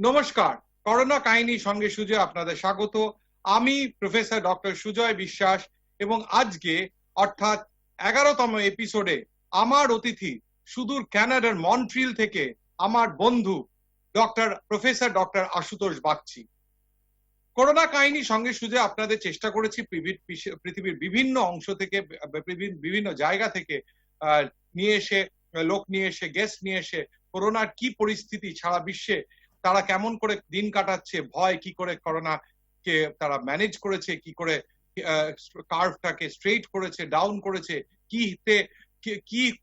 নমস্কার, করোনা কাহিনী সঙ্গে সুজয় আপনাদের স্বাগত। আমি প্রফেসর ডক্টর সুজয় বিশ্বাস এবং আজকে অর্থাৎ 11তম এপিসোডে আমার অতিথি সুদূর কানাডার মন্ট্রিল থেকে আমার বন্ধু professor doctor Ashutosh Bagchi. Corona কাহিনী সঙ্গে সুজয় আপনাদের চেষ্টা করেছি পৃথিবীর বিভিন্ন অংশ থেকে, বিভিন্ন জায়গা থেকে লোক নিয়ে এসে গেস্ট নিয়ে এসে করোনার কি পরিস্থিতি সারা বিশ্বে, তারা কেমন করে দিন কাটাচ্ছে, ভয় কি করে করোনাকে তারা ম্যানেজ করেছে, কি করে কার্ভটাকে স্ট্রেট করেছে, ডাউন করেছে, কি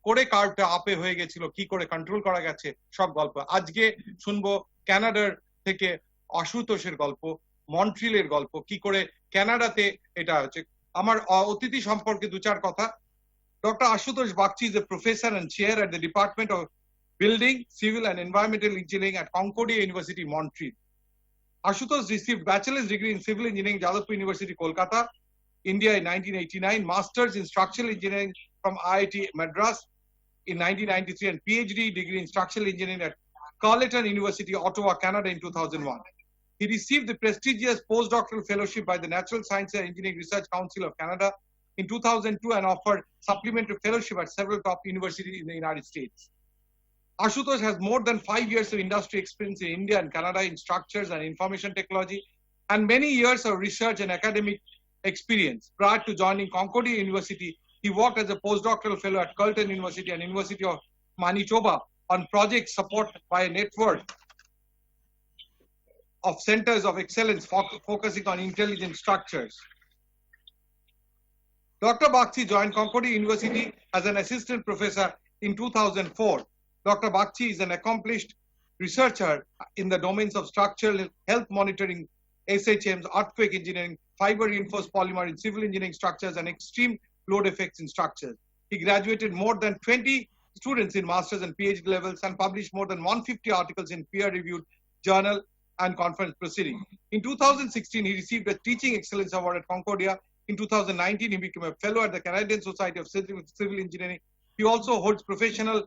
করে কার্ভটা আপে হয়ে গেছিল, কি করে কন্ট্রোল করা গেছে, সব গল্প আজকে শুনবো। কানাডার থেকে আশুতোষের গল্প, মন্ট্রিলের গল্প, কি করে কানাডাতে এটা হচ্ছে। আমার অতিথি সম্পর্কে দু চার কথা। Dr. Ashutosh Bagchi is a professor and chair at the Department of Building, Civil and Environmental Engineering at Concordia University, Montreal. Ashutosh received bachelor's degree in civil engineering, Jadavpur University, Kolkata, India in 1989, master's in structural engineering from IIT Madras in 1993, and PhD degree in structural engineering at Carleton University, Ottawa, Canada in 2001. He received the prestigious postdoctoral fellowship by the Natural Science and Engineering Research Council of Canada in 2002 and offered supplementary fellowship at several top universities in the United States. Ashutosh has more than 5 years of industry experience in India and Canada in structures and information technology, and many years of research and academic experience. Prior to joining Concordia University, he worked as a postdoctoral fellow at Carleton University and University of Manitoba on projects supported by a network of centers of excellence focusing on intelligent structures. Dr. Bagchi joined Concordia University as an assistant professor in 2004. Dr. Bagchi is an accomplished researcher in the domains of structural health monitoring, SHMs, earthquake engineering, fiber reinforced polymer in civil engineering structures, and extreme load effects in structures. He graduated more than 20 students in master's and PhD levels and published more than 150 articles in peer-reviewed journal and conference proceedings. In 2016, he received a Teaching Excellence Award at Concordia. In 2019, he became a fellow at the Canadian Society of Civil Engineering. He also holds professional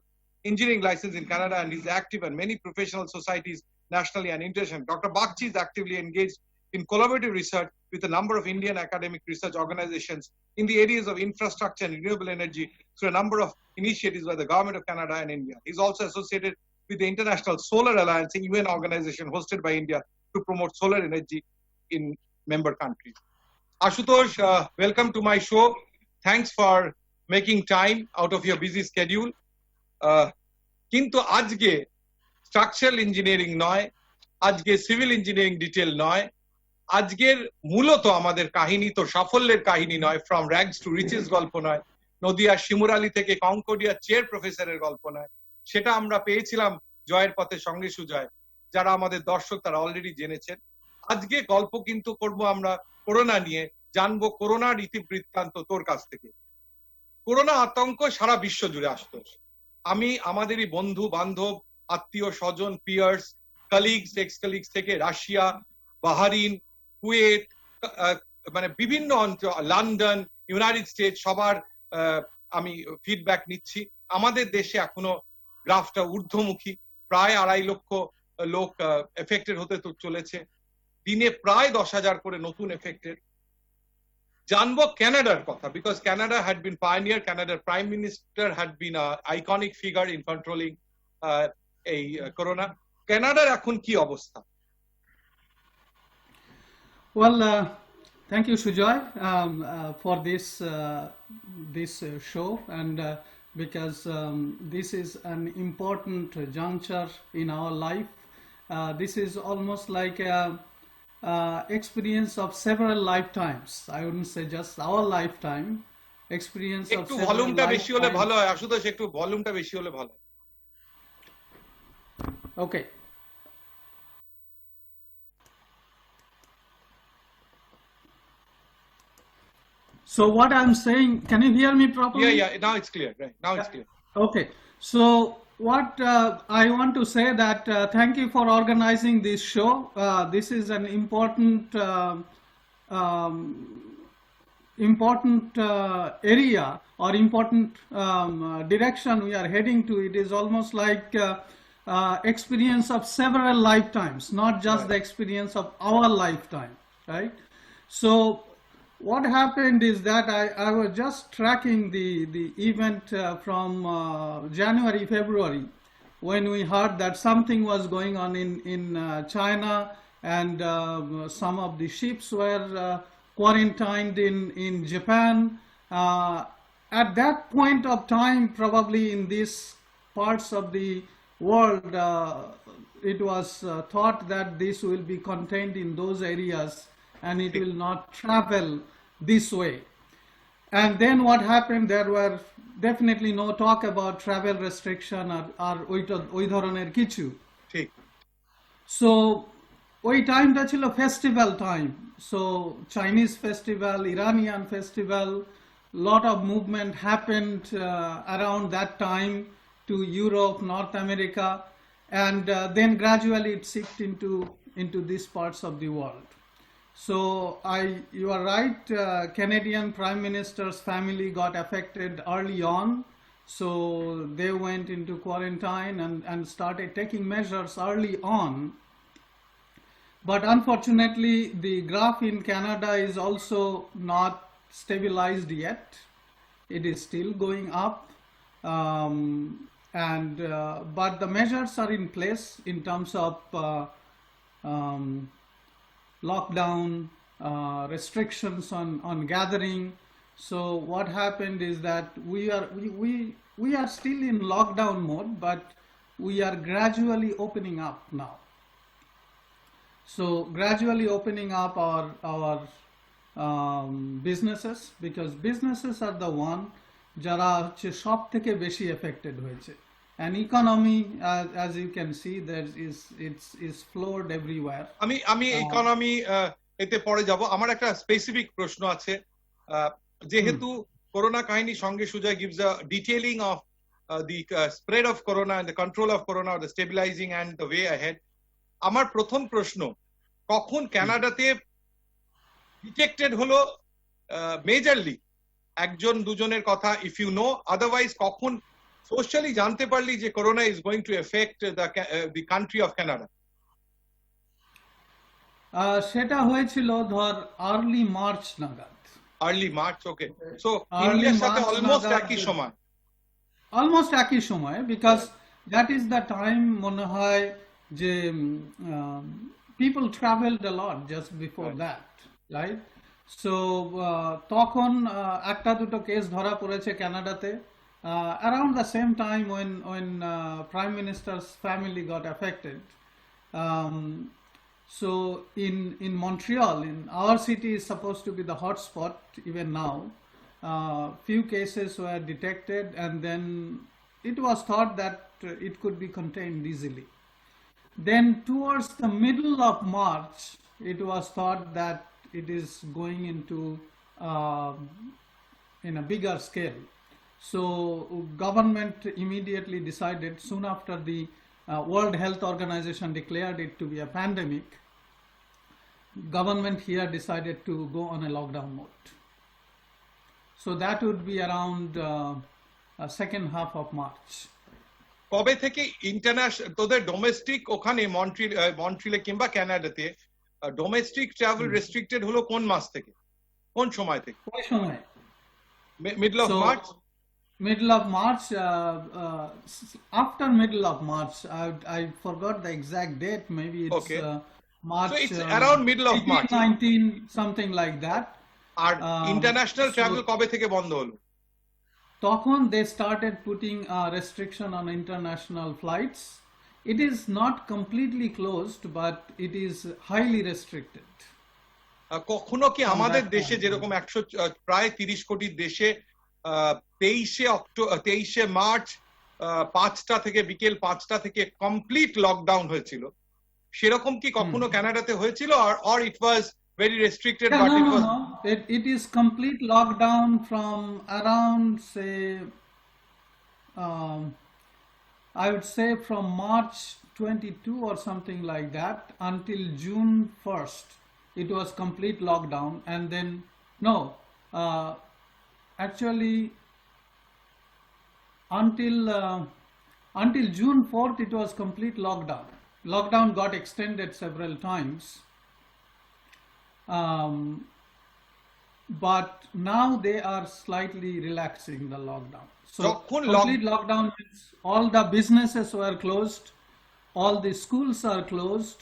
engineering license in Canada and is active in many professional societies nationally and internationally. Dr. Bagchi is actively engaged in collaborative research with a number of Indian academic research organizations in the areas of infrastructure and renewable energy through a number of initiatives by the Government of Canada and India. He is also associated with the International Solar Alliance, a UN organization hosted by India to promote solar energy in member countries. Ashutosh, welcome to my show. Thanks for making time out of your busy schedule. কিন্তু আজকে structural engineering নয়, আজকে civil engineering detail নয়, আজকের মূলত আমাদের কাহিনী তো সাফল্যের কাহিনী নয়, ফ্রম র্যাগস টু রিচেস গল্প নয়, নদিয়া শিমুরালি থেকে কনকর্ডিয়া চেয়ার প্রফেসরের গল্প নয়, সেটা আমরা পেয়েছিলাম জয়ের পথে সঙ্গে সুজয়। যারা আমাদের দর্শক তারা অলরেডি জেনেছেন। আজকে গল্প কিন্তু করবো আমরা করোনা নিয়ে, জানবো করোনার ইতিবৃত্তান্ত তোর কাছ থেকে। করোনা আতঙ্ক সারা বিশ্ব জুড়ে আসতো। আমি আমাদেরই বন্ধু বান্ধব, আত্মীয় স্বজন, পিয়ার্স, কালিগস, এক্স কালিগস থেকে রাশিয়া, বাহারিন, কুয়েত, মানে বিভিন্ন অঞ্চল, লন্ডন, ইউনাইটেড স্টেটস, সবার আমি ফিডব্যাক নিচ্ছি। আমাদের দেশে এখনো গ্রাফটা ঊর্ধ্বমুখী, প্রায় 2.5 লক্ষ লোক এফেক্টেড হতে তো চলেছে, দিনে প্রায় 10,000 করে নতুন এফেক্টেড। জানবো কানাডার কথা, because Canada had been pioneer, কানাডার prime minister had been iconic figure in controlling এই করোনা। কানাডার এখন কি অবস্থা? Well, thank you, Sujoy, for this show, and because this is an important juncture in our life. This is almost like a experience of several lifetimes. I wouldn't say just our lifetime. Experience of several ভলিউমটা বেশি হলে ভালো হয় আশুতোষ, একটু ভলিউমটা বেশি হলে ভালো। Okay. So what I'm saying, can you hear me properly? Yeah, now it's clear. Right, now it's clear. Okay. So what I want to say that thank you for organizing this show. This is an important area or important direction we are heading to. It is almost like experience of several lifetimes, not just Right. the experience of our lifetime, right? So what happened is that I was just tracking the event from January, February, when we heard that something was going on in China, and some of the ships were quarantined in Japan. At that point of time, probably in these parts of the world, it was thought that this will be contained in those areas and it will not travel this way. And then what happened, there were definitely no talk about travel restriction or ওই ধরনের কিছু. ঠিক So ওই টাইমটা ছিল festival time. So Chinese festival, Iranian festival, lot of movement happened around that time to Europe, North America, and then gradually it seeped into these parts of the world. So you are right, Canadian Prime Minister's family got affected early on. So they went into quarantine and started taking measures early on. But unfortunately, the graph in Canada is also not stabilized yet. It is still going up. But the measures are in place in terms of lockdown, restrictions on gathering. So what happened is that we are still in lockdown mode, but we are gradually opening up now. So gradually opening up our businesses, because businesses are the one যারা হচ্ছে সব থেকে বেশি affected হয়েছে. And economy, as you can see, it's floored everywhere. আমি economy এতে পরে যাব। আমার একটা স্পেসিফিক প্রশ্ন আছে, যেহেতু করোনা কাহিনী সঙ্গে Sujoy gives a detailing of the spread of corona and the control of corona, or the stabilizing and the way ahead. আমার প্রথম প্রশ্ন, কখন কানাডাতে ডিটেক্টেড হলো মেজরলি, একজন দুজনের কথা ইফ ইউ নো, আদারওয়াইজ কখন সোশ্যালি জানতে পারলি যে corona is going to effect the country of Canada? সেটা হয়েছিল ধর আর্লি মার্চ নাগাদ। আর্লি মার্চ, ওকে। সো ইন্ডিয়ার সাথে অলমোস্ট একই সময়। অলমোস্ট একই সময়, because that is the time মনে হয় যে people traveled a lot just before that, right? So তখন একটা দুটো কেস ধরা পড়েছে কানাডাতে around the same time when Prime Minister's family got affected. So in Montreal, in our city is supposed to be the hotspot even now. Few cases were detected, and then it was thought that it could be contained easily. Then towards the middle of March, it was thought that it is going into in a bigger scale. So government immediately decided, soon after the World Health Organization declared it to be a pandemic, government here decided to go on a lockdown mode. So that would be around second half of March. কবে থেকে international তোদের domestic ওখানে মন্ট্রিলে কিংবা কানাডাতে domestic travel restricted হলো কোন মাস থেকে, কোন সময় থেকে? কোন সময়? Middle of March. Middle of March, after middle of March, I forgot the exact date. Maybe it's okay. March. So it's around middle of 18, March. 19, something like that. আর international travel কবে থেকে বন্ধ হলো? তখন they started putting a restriction on international flights. It is not completely closed, but it is highly restricted. কখনো কি আমাদের দেশে যেরকম প্রায় 30 কোটি দেশে 23 মার্চ 5টা থেকে বিকেল 5টা থেকে কমপ্লিট লকডাউন হয়েছিল, সেরকম কি কখনো কানাডাতে হয়েছিল? or it was very restricted? Yeah, but no, it was no. It is complete lockdown from around, say, I would say from March 22 or something like that until June 1st. It was complete lockdown, and then actually until until June 4th, it was complete lockdown. Lockdown got extended several times. But now they are slightly relaxing the lockdown. So complete lockdown means all the businesses were closed, all the schools are closed,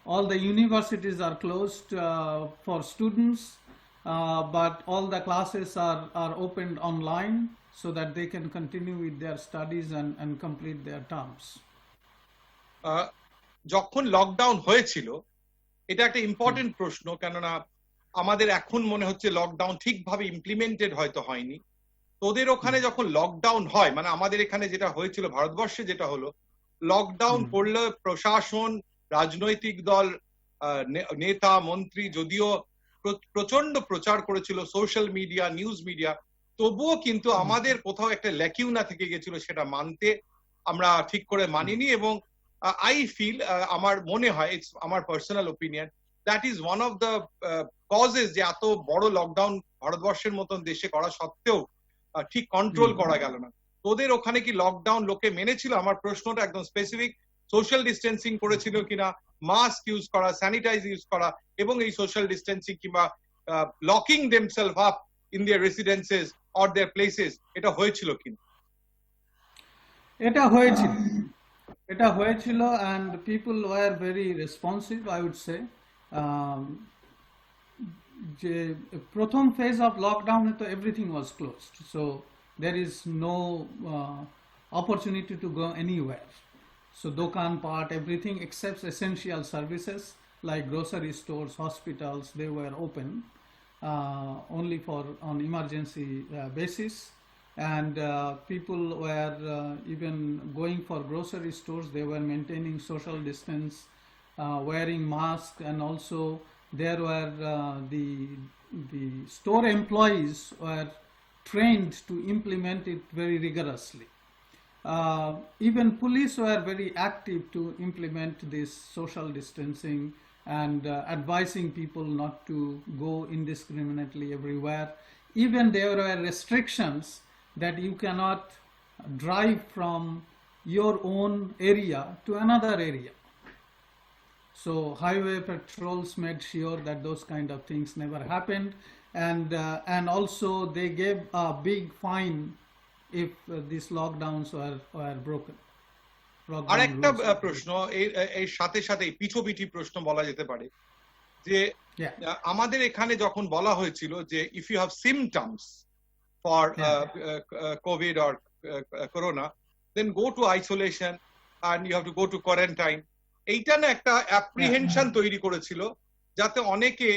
all the universities are closed for students, but all the classes are opened online so that they can continue with their studies and complete their terms. যখন lockdown হয়েছিল, এটা একটা important প্রশ্ন, কেননা আমাদের এখন মনে হচ্ছে লকডাউন ঠিকভাবে ইমপ্লিমেন্টেড হয়তো হয়নি। তোদের ওখানে যখন লকডাউন হয়, মানে আমাদের এখানে যেটা হয়েছিল, ভারতবর্ষে যেটা হলো, লকডাউন পড়লে প্রশাসন, রাজনৈতিক দল, নেতা মন্ত্রী যদিও প্রচন্ড প্রচার করেছিল, সোশ্যাল মিডিয়া, নিউজ মিডিয়া, তবুও কিন্তু আমাদের কোথাও একটা ল্যাকিউনা থেকে গেছিল, সেটা মানতে আমরা ঠিক করে মানিনি। এবং আই ফিল, আমার মনে হয়, ইটস আমার personal opinion, that is one of the causes যে এত বড় লকডাউন ভারতবর্ষের মতন দেশে করা সত্ত্বেও ঠিক কন্ট্রোল করা গেল না। তোদের ওখানে কি লকডাউন লোকে মেনেছিল? আমার প্রশ্নটা একদম স্পেসিফিক। সোশ্যাল ডিস্টেন্সিং করেছিল কিনা, মাস্ক ইউজ করা, স্যানিটাইজ ইউজ করা, এবং এই সোশ্যাল ডিস্টেন্সিং কিংবা locking themself up in their residences or their places, এটা হয়েছিল কিনা? এটা হয়েছিল and people were very responsive, I would say. যে প্রথম ফেজ অফ লকডাউনে তো everything was closed, so there is no opportunity to go anywhere. So dokan-pat, everything except essential services like grocery stores, hospitals, they were open only for on emergency basis. And people were even going for grocery stores, they were maintaining social distance, wearing masks, and also there were the store employees were trained to implement it very rigorously. Even police were very active to implement this social distancing and advising people not to go indiscriminately everywhere. Even there were restrictions that you cannot drive from your own area to another area. So highway patrols made sure that those kind of things never happened, and also they gave a big fine if these lockdowns were broken. আর একটা প্রশ্ন এর সাথে সাথে পিছোপিঠি প্রশ্ন বলা যেতে পারে যে আমাদের এখানে যখন বলা হয়েছিল যে if you have symptoms for COVID or corona, then go to isolation and you have to go to quarantine. এইটা না একটা অ্যাপ্রিহেনশন তৈরি করেছিল, যাতে অনেকে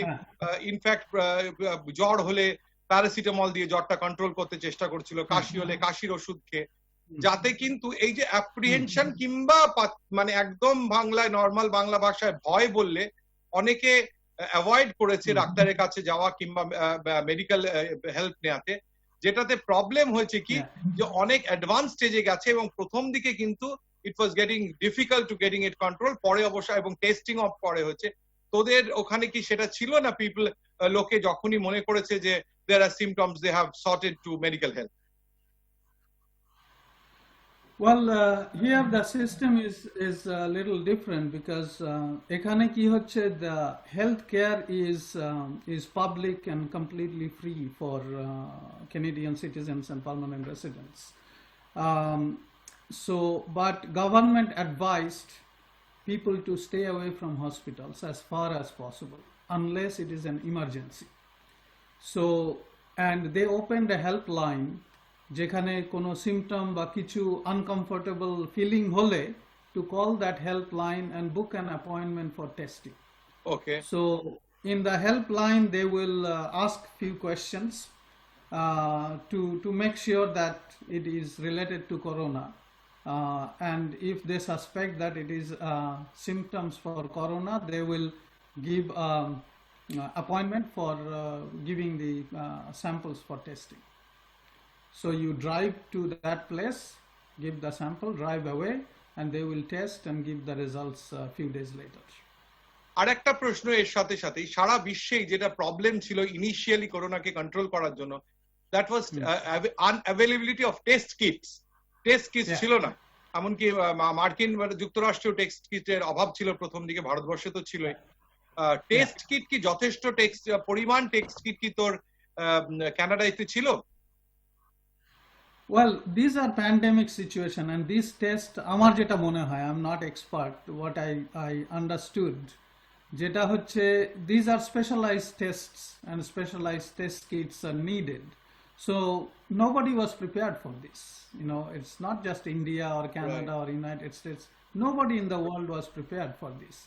ইনফ্যাক্ট জ্বর হলে প্যারাসিটামল দিয়ে জ্বরটা কন্ট্রোল করতে চেষ্টা করছিল, কাশি হলে কাশির ওষুধ খেয়ে, যাতে কিন্তু এই যে অ্যাপ্রিহেনশন কিংবা মানে একদম বাংলায় নর্মাল বাংলা ভাষায় ভয় বললে অনেকে অ্যাভয়েড করেছে ডাক্তারের কাছে যাওয়া কিংবা মেডিকেল হেল্প নেওয়াতে, যেটাতে প্রবলেম হয়েছে কি যে অনেক অ্যাডভান্স স্টেজে গেছে এবং প্রথম দিকে কিন্তু it was getting difficult to getting it control, পরে অবশ্য এবং টেস্টিং অফ পরে হচ্ছে। তোদের ওখানে কি সেটা ছিল না? পিপল লোকে যখনই মনে করেছে যে there are symptoms, they have sorted to medical help? Well, here the system is a little different because ekhane ki hocche, the health care is public and completely free for Canadian citizens and permanent residents. So, but government advised people to stay away from hospitals as far as possible unless it is an emergency. So, and they opened a helpline যেখানে কোনো symptom বা কিছু uncomfortable feeling হলে to call that helpline and book an appointment for testing. Okay. So in the helpline they will ask few questions to make sure that it is related to corona, and if they suspect that it is symptoms for corona, they will give appointment for giving the samples for testing. So you drive to that place, give the sample, drive away, and they will test and give the results a few days later. আরেকটা প্রশ্ন এর সাথে সাথে, সারা বিশ্বে যেটা problem ছিল initially করোনাকে control করার জন্য, that was unavailability of test kits ছিল না। এমনকি মার্কিন যুক্তরাষ্ট্রীয় টেস্ট কিটের অভাব ছিল প্রথম দিকে, ভারতবর্ষে তো ছিলই। টেস্ট কিট কি যথেষ্ট পরিমাণ টেস্ট কিট কি তোর কানাডাতে ছিল? Well, these are pandemic situation and these tests আমার যেটা মনে হয়, I'm not expert, what I understood যেটা হচ্ছে these are specialized tests and specialized test kits are needed. So nobody was prepared for this. You know, it's not just India or Canada or United States. Nobody in the world was prepared for this.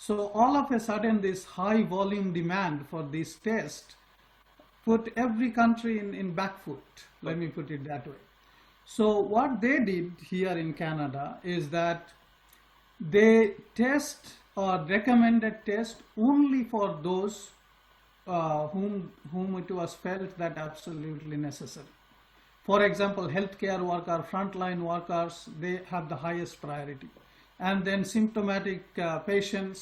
So all of a sudden this high volume demand for this test put every country in back foot, let me put it that way. So what they did here in Canada is that they test or recommended test only for those whom it was felt that absolutely necessary. For example, healthcare worker, frontline workers, they have the highest priority. And then symptomatic patients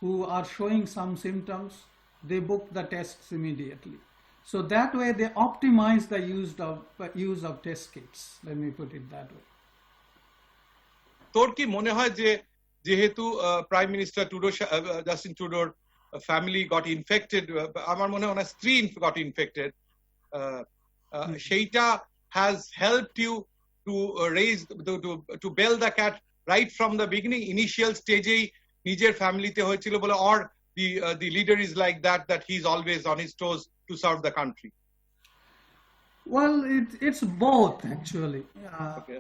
who are showing some symptoms, they book the tests immediately. So that way they optimize the use of test kits. Let me put it that way. তোর কি মনে হয় যে যেহেতু prime minister Justin ট্রুডোর family got infected, আমার মনে হয় স্ত্রী গট ইনফেক্টেড, সেইটা has helped you to raise to bell the cat right from the beginning, initial স্টেজেই নিজের ফ্যামিলিতে হয়েছিল বলে, or the leader is like that he's always on his toes to serve the country? Well, it's both actually. Okay.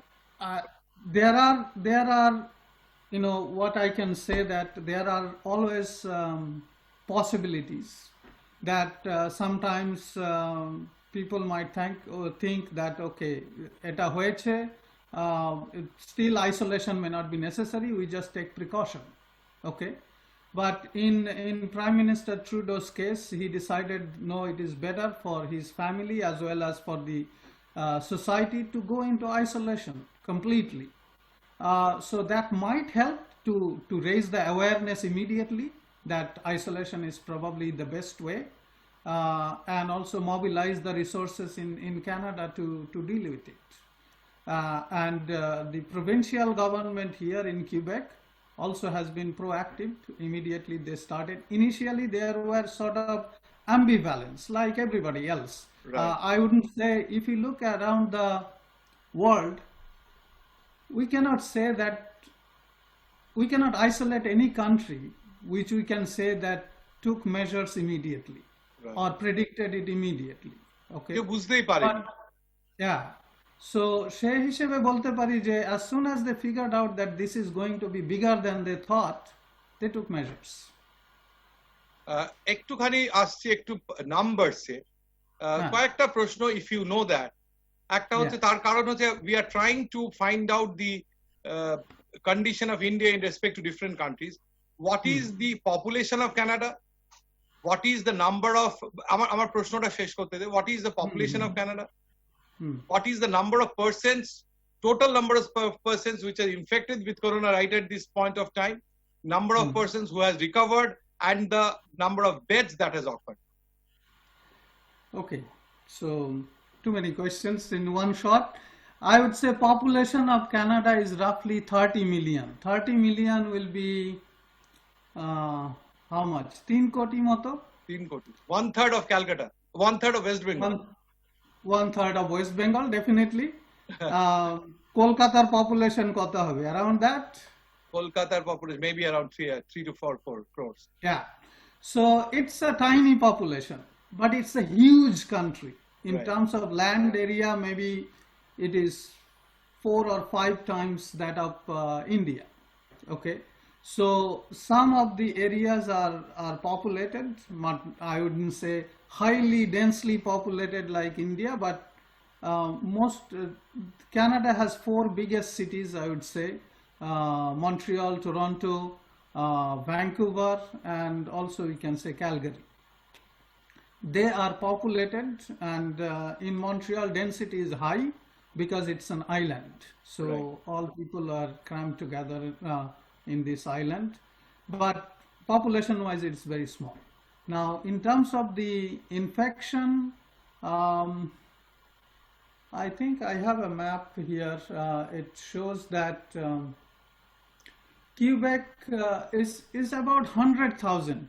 There are, you know, what I can say that there are always possibilities that sometimes people might think that okay, eta hoyeche, still isolation may not be necessary. We just take precaution. Okay. But in Prime Minister Trudeau's case, he decided no, it is better for his family as well as for the society to go into isolation completely. So that might help to raise the awareness immediately that isolation is probably the best way, and also mobilize the resources in Canada to deal with it. And the provincial government here in Quebec also has been proactive. Immediately they started. Initially there were sort of ambivalence like everybody else. Right. I wouldn't say, if you look around the world, we cannot say that, we cannot isolate any country which we can say that took measures immediately. Right. Or predicted it immediately. Okay. Yeah. So সেই হিসেবে বলতে পারি যে as soon as they figured out that this is going to be bigger than they thought, they took measures. একটুখানি আসছে একটু নাম্বারসে কয়েকটা প্রশ্ন, if you know that. একটা হচ্ছে, তার কারণ হচ্ছে we are trying to find out the condition of India in respect to different countries. What is the population of Canada? What is the number of, আমার প্রশ্নটা শেষ করতে দে, what is the population of Canada? What is the number of persons, total number of persons which are infected with corona right at this point of time, number of persons who has recovered, and the number of beds that has occurred? Okay, so too many questions in one shot. I would say population of Canada is roughly 30 million. 30 million will be how much? 3 koti moto? 3 koti. 1/3 of Calcutta, 1/3 of West Bengal. 1/3 of West Bengal, definitely. Kolkata's population kota hobe? Around that? Kolkata's population maybe around 3 to 4 crores. Yeah. So it's a tiny population, but it's a huge country. In terms of land area, maybe it is 4 or 5 times that of India. Okay. So some of the areas are populated, but I wouldn't say highly densely populated like India, but Canada has 4 biggest cities, I would say, Montreal, Toronto, Vancouver, and also we can say Calgary. They are populated, and in Montreal density is high because it's an island. So all people are crammed together in this island, but population wise it's very small. Now in terms of the infection, I think I have a map here. It shows that Quebec is about 100,000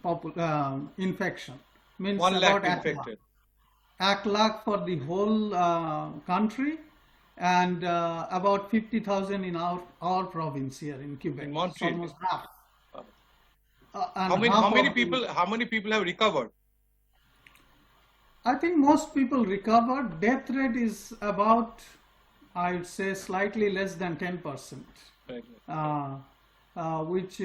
infection, means 1 lakh about infected. lakh lakh for the whole country, and about 50,000 in our province here in Quebec. In It's Montreal. almost half. And How half many of the- how many people have recovered? I think most people recovered. Death rate is about, I would say, slightly less than 10%, Right. which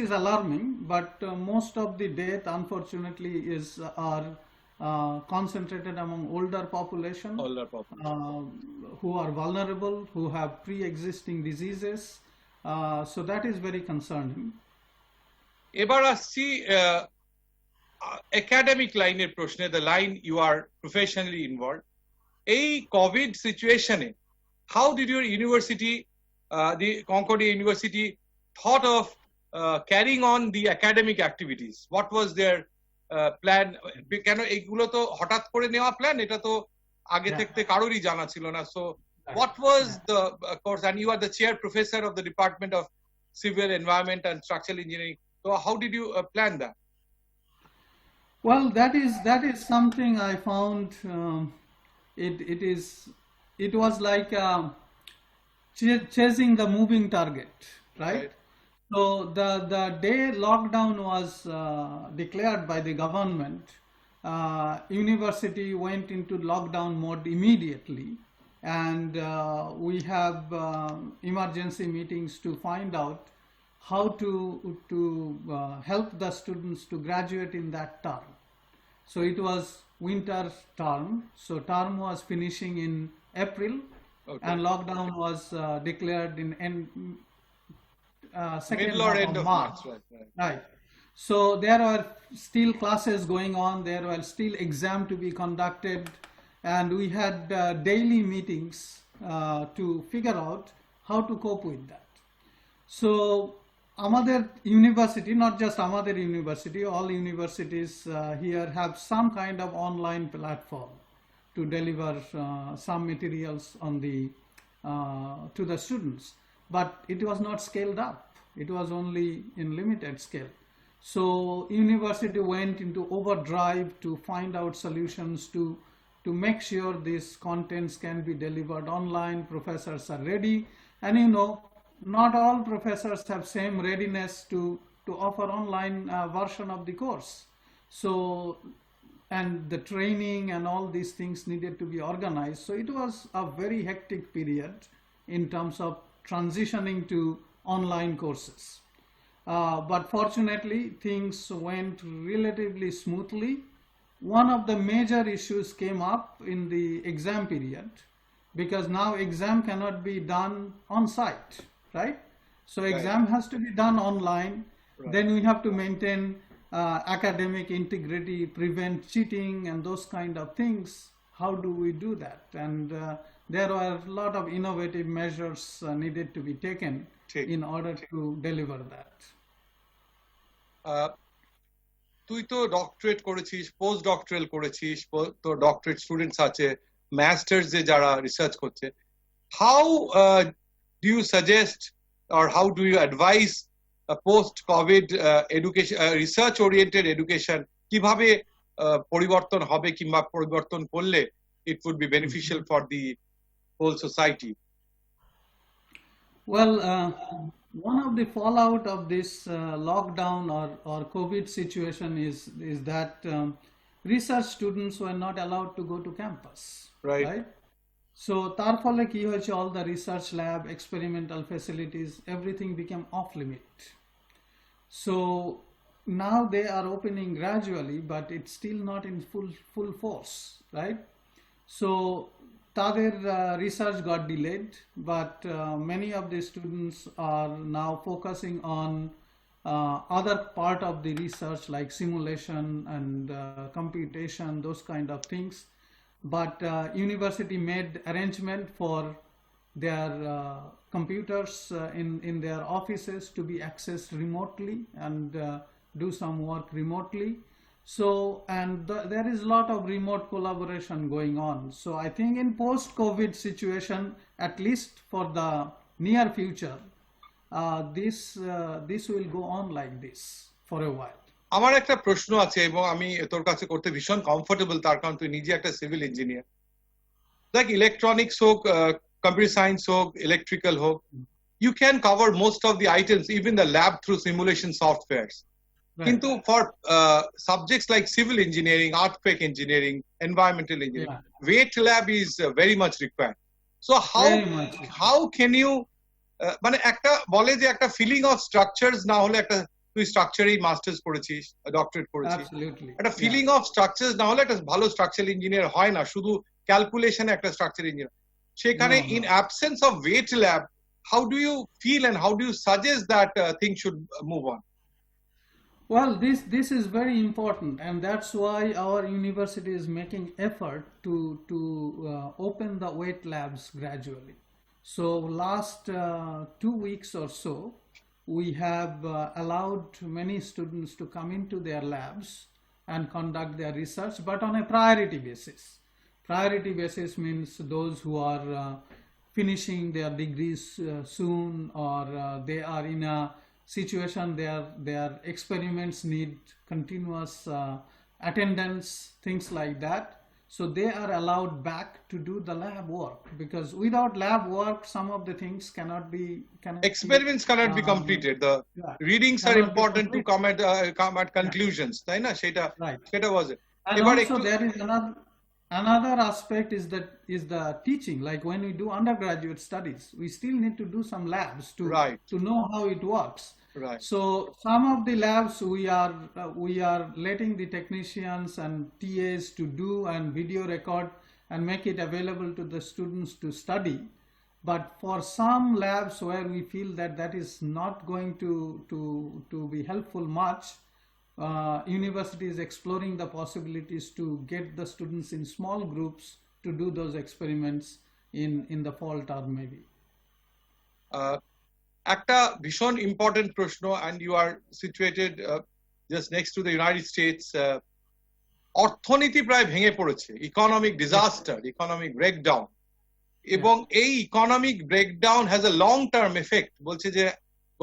is alarming. But most of the death, unfortunately, are concentrated among older population, Older population. who are vulnerable, who have pre-existing diseases. So that is very concerning. এবার আসছি academic লাইনের প্রশ্নে, the line you are professionally involve. এই covid সিচুয়েশনে how did your university, the Concordia university thought of carrying on the academic activities? What was their plan? কেন এইগুলো তো হঠাৎ করে নেওয়া প্ল্যান, এটা তো আগে থেকে কারোরই জানা ছিল না। So what was the course? And you are the chair professor of the Department of Civil Environment and Structural Engineering. So how did you plan that? Well, that is something I found. It was like chasing the moving target, right? So the day lockdown was declared by the government, university went into lockdown mode immediately, and we have emergency meetings to find out how to help the students to graduate in that term. So it was winter term. So term was finishing in April, and lockdown was declared in second Middle or half end of of March. March, right. Right. So there were still classes going on. There were still exam to be conducted, and we had daily meetings to figure out how to cope with that. So আমাদের university, not just আমাদের university, all universities here have some kind of online platform to deliver some materials on the to the students, but it was not scaled up. It was only in limited scale. So university went into overdrive to find out solutions to make sure these contents can be delivered online. Professors are ready, and not all professors have same readiness to offer online version of the course. So, and the training and all these things needed to be organized. So it was a very hectic period in terms of transitioning to online courses. But fortunately, things went relatively smoothly. One of the major issues came up in the exam period, because now exam cannot be done on site, right? So exam has to be done online. Right. Then we have to maintain academic integrity, prevent cheating and those kind of things. How do we do that? And there are a lot of innovative measures needed to be taken in order to deliver that. তুই তো doctorate করেছিস, post doctoral করেছিস, তো doctorate students আছে, masters এ যারা research করছে, how do you suggest or how do you advise post covid education, research oriented education কিভাবে পরিবর্তন হবে, কিংবা পরিবর্তন করলে it would be beneficial for the whole society? Well, one of the fallout of this lockdown or COVID situation is that research students were not allowed to go to campus. Right? So তার ফলে কি হয়েছে, all the research lab, experimental facilities, everything became off limit. So now they are opening gradually, but it's still not in full force, right? So তাদের research got delayed, but many of the students are now focusing on other part of the research like simulation and computation, those kind of things. But university made arrangement for their computers in their offices to be accessed remotely and do some work remotely. So, and there is a lot of remote collaboration going on. So I think in post-COVID situation, at least for the near future, this will go on like this for a while. আমার একটা প্রশ্ন আছে এবং আমি তোর কাছে করতে ভীষণ কমফোর্টেবল, তার কারণ তুই নিজে একটা সিভিল ইঞ্জিনিয়ার। দেখ, ইলেকট্রনিক্স হোক, কম্পিউটার সায়েন্স হোক, ইলেকট্রিক্যাল হোক, you can cover most of the items, even the lab, through simulation softwares. Kintu for subjects like civil engineering, earthquake engineering, environmental engineering, wet lab is very much required. So how can you মানে একটা বলে যে একটা feeling of structures না হলে, একটা তুই স্ট্রাকচারেই masters করেছিস, ডক্টরেট করেছিস, একটা ফিলিং অফ স্ট্রাকচারস না হলে একটা ভালো স্ট্রাকচারাল ইঞ্জিনিয়ার হয় না, শুধু ক্যালকুলেশনে একটা স্ট্রাকচার ইঞ্জিনিয়ার। সেখানে in absence of wet lab, how do you feel and how do you suggest that things should move on? Well, this is very important, and that's why our university is making effort to open the wet labs gradually. So last 2 weeks or so, we have allowed many students to come into their labs and conduct their research, but on a priority basis. Priority basis means those who are finishing their degrees soon, or they are in a situation their experiments need continuous attendance, things like that. So they are allowed back to do the lab work, because without lab work, some of the things cannot be experiments cannot be completed. The readings are important to come at conclusions, তাই না? সেটা was it. And also there is another aspect is the teaching. Like when we do undergraduate studies, we still need to do some labs to know how it works. Right. So some of the labs we are letting the technicians and TAs to do and video record and make it available to the students to study. But for some labs where we feel that is not going to be helpful much, university is exploring the possibilities to get the students in small groups to do those experiments in the fall term maybe. একটা ভীষণ important প্রশ্ন, and you are situated just next to the United States. অর্থনীতি প্রায় ভেঙে পড়েছে, economic disaster, economic breakdown, এবং এই economic breakdown has a long term effect. বলছে যে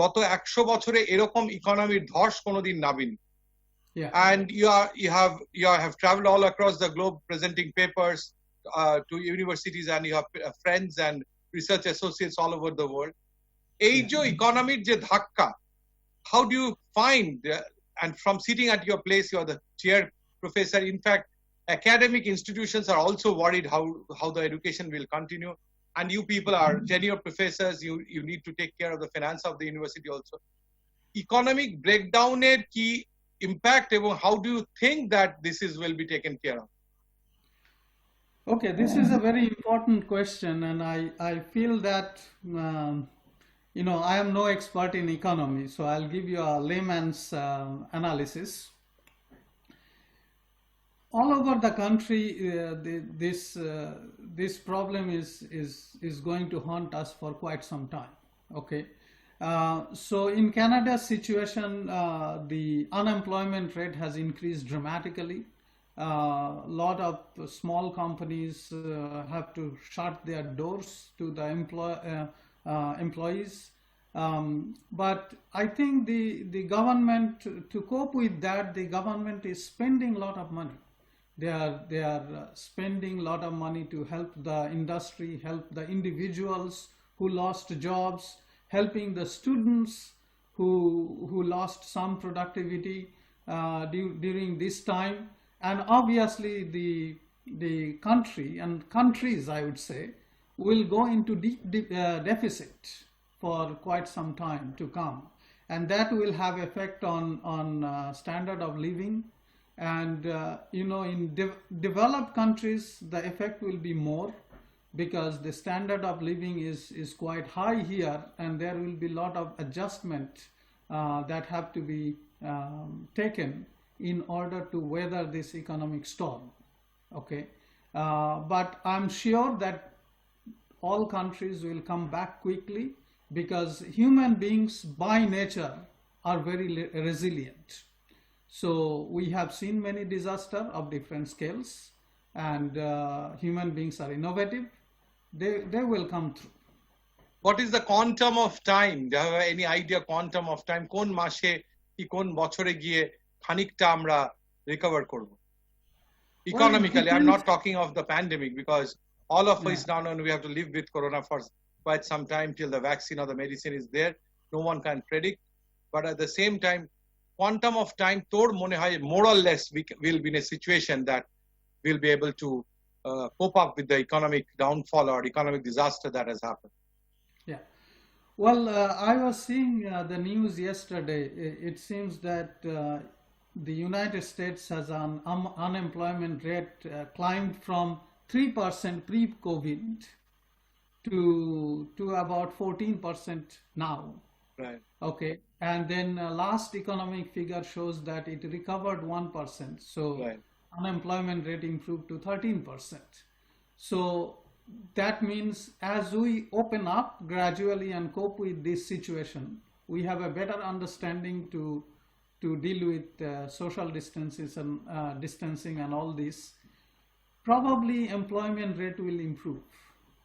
গত 100 বছরে এরকম ইকোনমির ধস কোনোদিন নামেনি। And you have traveled all across the globe presenting papers to universities, and you have friends and research associates all over the world. এই যে ইকোনমির যে ধাক্কা, how do you find, and from sitting at your place, you are the chair professor, in fact academic institutions are also worried how the education will continue, and you people are tenure professors, you need to take care of the finance of the university also. Economic breakdown এর কি impact, এবং how do you think that this will be taken care of? Okay, this is a very important question, and I feel that I am no expert in economy, so I'll give you a layman's analysis. All over the country, this problem is going to haunt us for quite some time. Okay, so in Canada's situation, the unemployment rate has increased dramatically. Lot of small companies have to shut their doors to the employees. But I think the government, to cope with that, the government is spending a lot of money. They are spending a lot of money to help the industry, help the individuals who lost jobs, helping the students who lost some productivity during this time. And obviously the country and countries, I would say, will go into deep deficit for quite some time to come, and that will have effect on standard of living. And in developed countries, the effect will be more, because the standard of living is quite high here, and there will be a lot of adjustment that have to be taken in order to weather this economic storm. Okay, but I'm sure that all countries will come back quickly, because human beings by nature are very resilient. So we have seen many disasters of different scales, and human beings are innovative. They will come through. What is the quantum of time? Do you have any idea quantum of time? কোন মাসে কি কোন বছরে গিয়ে খানিকটা আমরা recover করব? Economically, I'm not talking of the pandemic, because all of us now know we have to live with corona for quite some time till the vaccine or the medicine is there. No one can predict. But at the same time, quantum of time, তোর মনে হয় more or less we will be in a situation that we'll be able to cope up with the economic downfall or economic disaster that has happened. Yeah. Well, I was seeing the news yesterday. It seems that the United States has an unemployment rate climbed from 3% pre-COVID to about 14% now. Right. Okay. And then last economic figure shows that it recovered 1%. So Right. unemployment rate improved to 13%. So that means as we open up gradually and cope with this situation, we have a better understanding to deal with social distancing and all this. Probably employment rate will improve,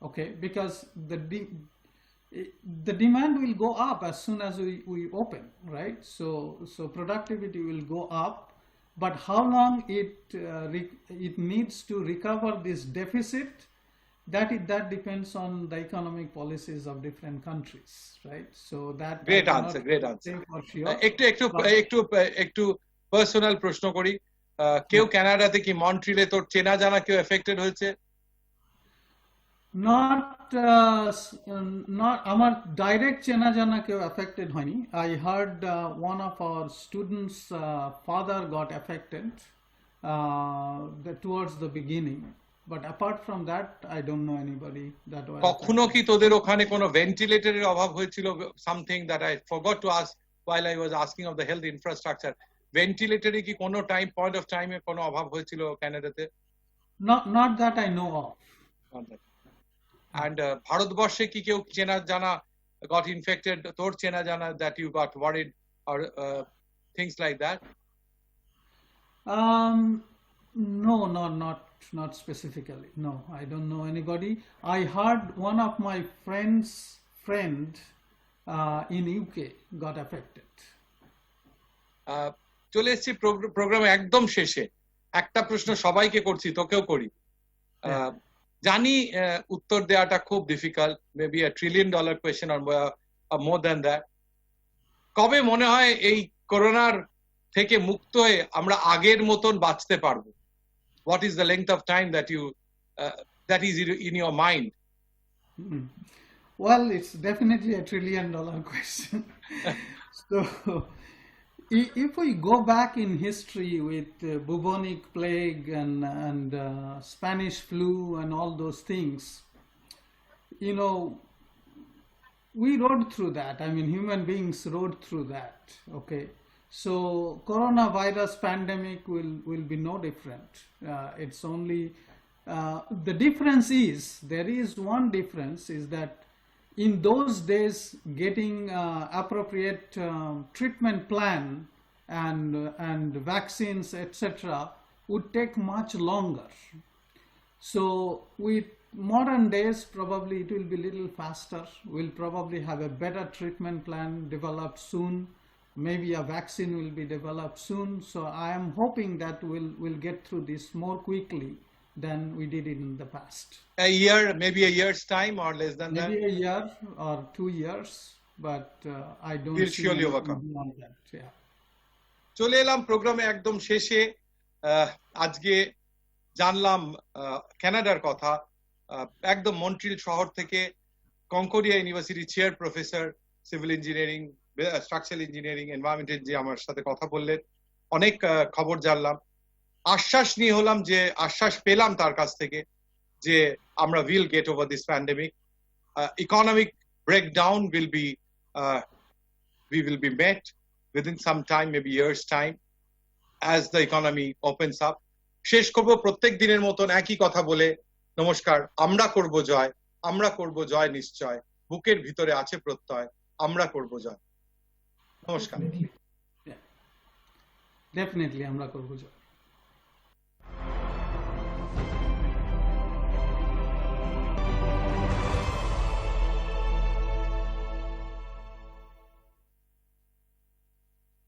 okay, because the demand will go up as soon as we open, right? So productivity will go up, but how long it needs to recover this deficit, that depends on the economic policies of different countries, right? So that Great answer. For sure. একটু personal প্রশ্ন করি, কেউ কানাডাতে কি মন্ট্রিলে তোর চেনা জানা কেউ এফেক্টেড হয়েছে? Not আমার direct চেনা জানা কেউ affected হয়নি. I heard one of our students' father got affected towards the beginning. But apart from that, I don't know anybody that was. কখনো কি তোদের ওখানে কোনো ভেন্টিলেটরের অভাব হয়েছিল? Something that I forgot to ask while I was asking of the health infrastructure. ভেন্টিলেটরে কি কোনো point of time এ কোনো অভাব হয়েছিল কানাডাতে? Not that I know of. Not that. And ভারতবর্ষে কি কেউ চেনা জানা got infected? তোর চেনা জানা that you got worried or things like that? No, not specifically. No, I don't know anybody. I heard one of my friends' friend in UK got affected. চলে এসেছি প্রোগ্রামে একদম শেষে। একটা প্রশ্ন সবাইকে করছি, তোকেও করি। জানি উত্তর দেওয়াটা খুব difficult, maybe $1 trillion question or more than that. কবে মনে হয় এই করোনার থেকে মুক্ত হয়ে আমরা আগের মতন বাঁচতে পারবো? What is the length of time that is in your mind? Well, it's definitely $1 trillion question. So if we go back in history with bubonic plague and Spanish flu and all those things, you know, we rode through that. I mean, human beings rode through that. Okay. So coronavirus pandemic will be no different. It's only the difference is, there is one difference, is that in those days getting appropriate treatment plan and vaccines etc. would take much longer. So with modern days probably it will be a little faster. We'll probably have a better treatment plan developed soon. Maybe a vaccine will be developed soon. So I am hoping that we'll get through this more quickly than we did it in the past. A year, maybe a year's time or less than that? Maybe a year or 2 years, but I don't We'll see surely overcome. beyond that. Yeah. চলে এলাম প্রোগ্রামে একদম শেষে। আজকে জানলাম কানাডার কথা, একদম মন্ট্রিল শহর থেকে Concordia University chair professor civil engineering, structural engineering, এনভায়রনমেন্টের, যে আমার সাথে কথা বললেন। অনেক খবর জানলাম, আশ্বাস নিয়ে হলাম, যে আশ্বাস পেলাম তার কাছ থেকে যে আমরা will get over this pandemic. Economic breakdown we will be met within some time, maybe years time, as the economy opens up. শেষ করব প্রত্যেক দিনের মতন একই কথা বলে, নমস্কার। আমরা করব জয়, আমরা করব জয় নিশ্চয়, বুকের ভিতরে আছে প্রত্যয়, আমরা করব জয়। নমস্কার। ডেফিনেটলি আমরা করবো।